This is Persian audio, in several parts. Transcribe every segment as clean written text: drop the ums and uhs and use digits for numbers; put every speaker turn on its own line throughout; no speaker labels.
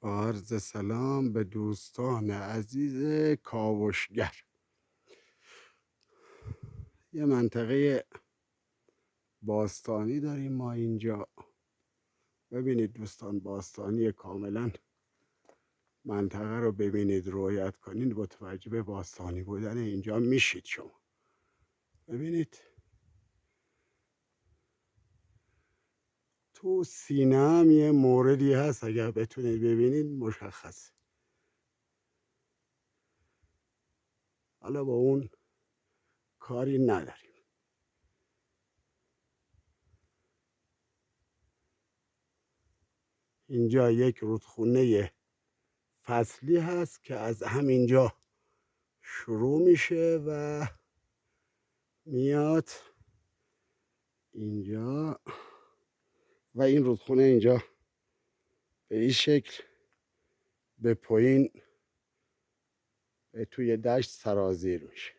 عرض سلام به دوستان عزیز کاوشگر. یه منطقه باستانی داریم ما اینجا. ببینید دوستان، باستانی کاملا منطقه رو ببینید، رعایت کنید، متوجه به باستانی بودن اینجا میشید. شما ببینید تو سینه هم یه موردی هست، اگر بتونید ببینید مشخص. حالا با اون کاری نداریم. اینجا یک رودخونه فصلی هست که از همینجا شروع میشه و میاد اینجا و این رودخونه اینجا به این شکل به پایین توی دشت سرازیر میشه.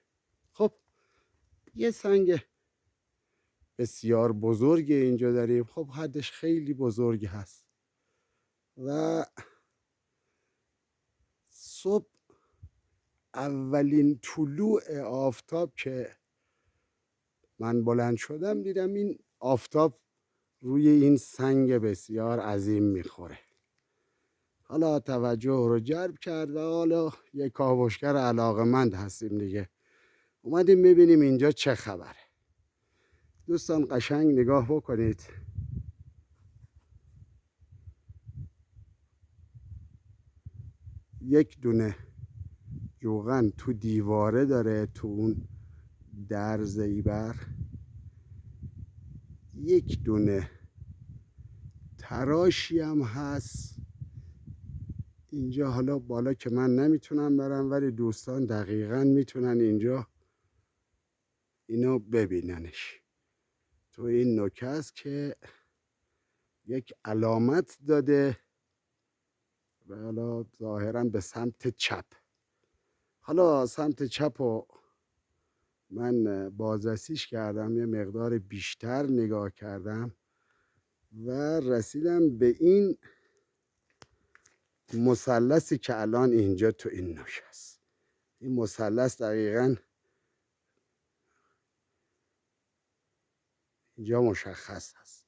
خب یه سنگ بسیار بزرگ اینجا داریم. خب حدش خیلی بزرگ هست و صبح اولین طلوع آفتاب که من بلند شدم دیدم این آفتاب روی این سنگ بسیار عظیم میخوره. حالا توجه رو جلب کرد و حالا یه کاوشگر علاقمند هستیم دیگه، اومدیم ببینیم اینجا چه خبره. دوستان قشنگ نگاه بکنید. یک دونه روغن تو دیواره داره، تو اون در زیبر یک دونه تراشی هم هست اینجا. حالا بالا که من نمیتونم برم، ولی دوستان دقیقا میتونن اینجا اینو ببیننش. تو این نوک است که یک علامت داده و حالا ظاهرا به سمت چپ. حالا سمت چپ رو من بازرسیش کردم، یه مقدار بیشتر نگاه کردم و رسیدم به این مثلثی که الان اینجا تو این نوک است. این مثلث دقیقا اینجا مشخص هست.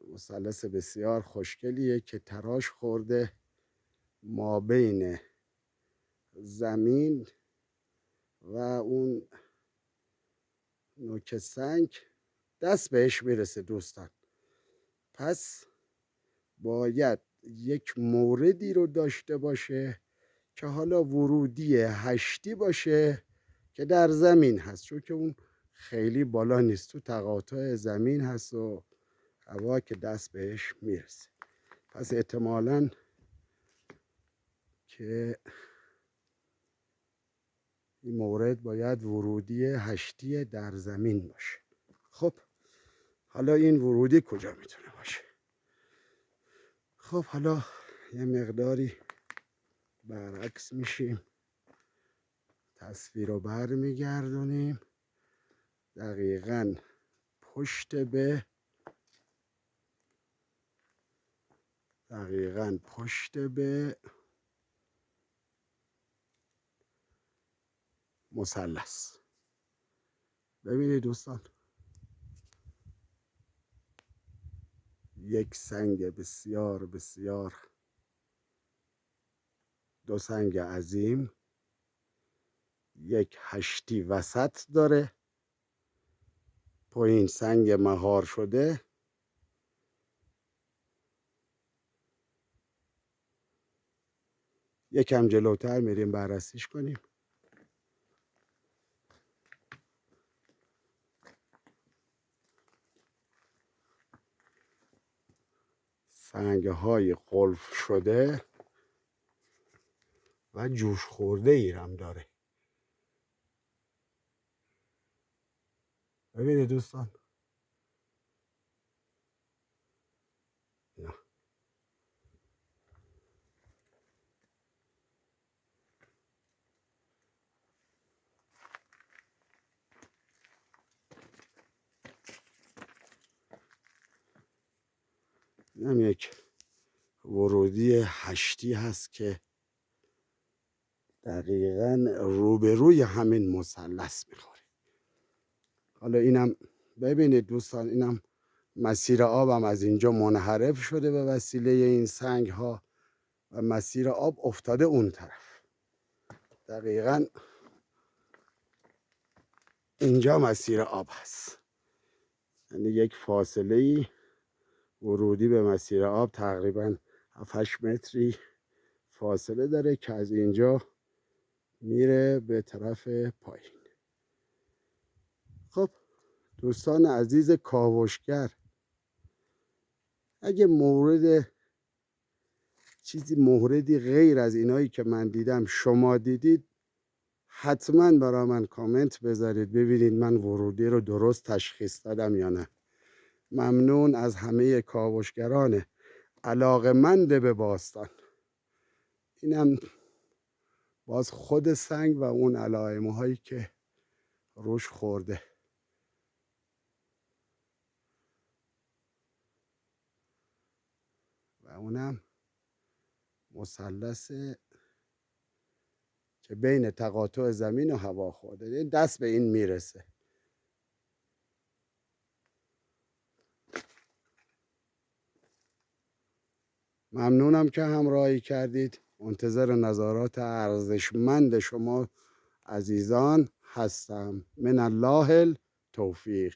مثلث بسیار خوشگلیه که تراش خورده ما بین زمین و اون نوک سنگ دست بهش میرسه دوستان. پس باید یک موردی رو داشته باشه که حالا ورودی هشتی باشه که در زمین هست، چون که اون خیلی بالا نیست، تو تقاطع زمین هست و هوا که دست بهش میرسه. پس احتمالاً که این مورد باید ورودی هشتی در زمین باشه. خب حالا این ورودی کجا میتونه باشه؟ خب حالا یه مقداری برعکس میشیم، تصویر رو برمیگردونیم دقیقاً پشت به مثلث. ببینید دوستان، یک سنگ بسیار بسیار، دو سنگ عظیم، یک هشتی وسط داره، پایین سنگ مهار شده. یکم جلوتر میریم بررسیش کنیم. سنگ های قلف شده و جوش خورده ایرم داره. ببینید دوستان، اینم یک ورودی 8 هست که دقیقا روبروی همین مثلث میخوره. حالا اینم ببینید دوستان، اینم مسیر آبم از اینجا منحرف شده به وسیله این سنگ ها و مسیر آب افتاده اون طرف. دقیقا اینجا مسیر آب هست، یعنی یک فاصله ای ورودی به مسیر آب تقریبا 7-8 متری فاصله داره که از اینجا میره به طرف پایین. خب دوستان عزیز کاوشگر، اگه موردی غیر از اینایی که من دیدم شما دیدید، حتما برای من کامنت بذارید ببینید من ورودی رو درست تشخیص دادم یا نه. ممنون از همه کاوشگران علاقه‌مند به باستان. اینم باز خود سنگ و اون علائم هایی که روش خورده. و اونم مثلث که بین تقاطع زمین و هوا خورده، دست به این میرسه. ممنونم که همراهی کردید. منتظر نظرات ارزشمند شما عزیزان هستم. من الله التوفیق.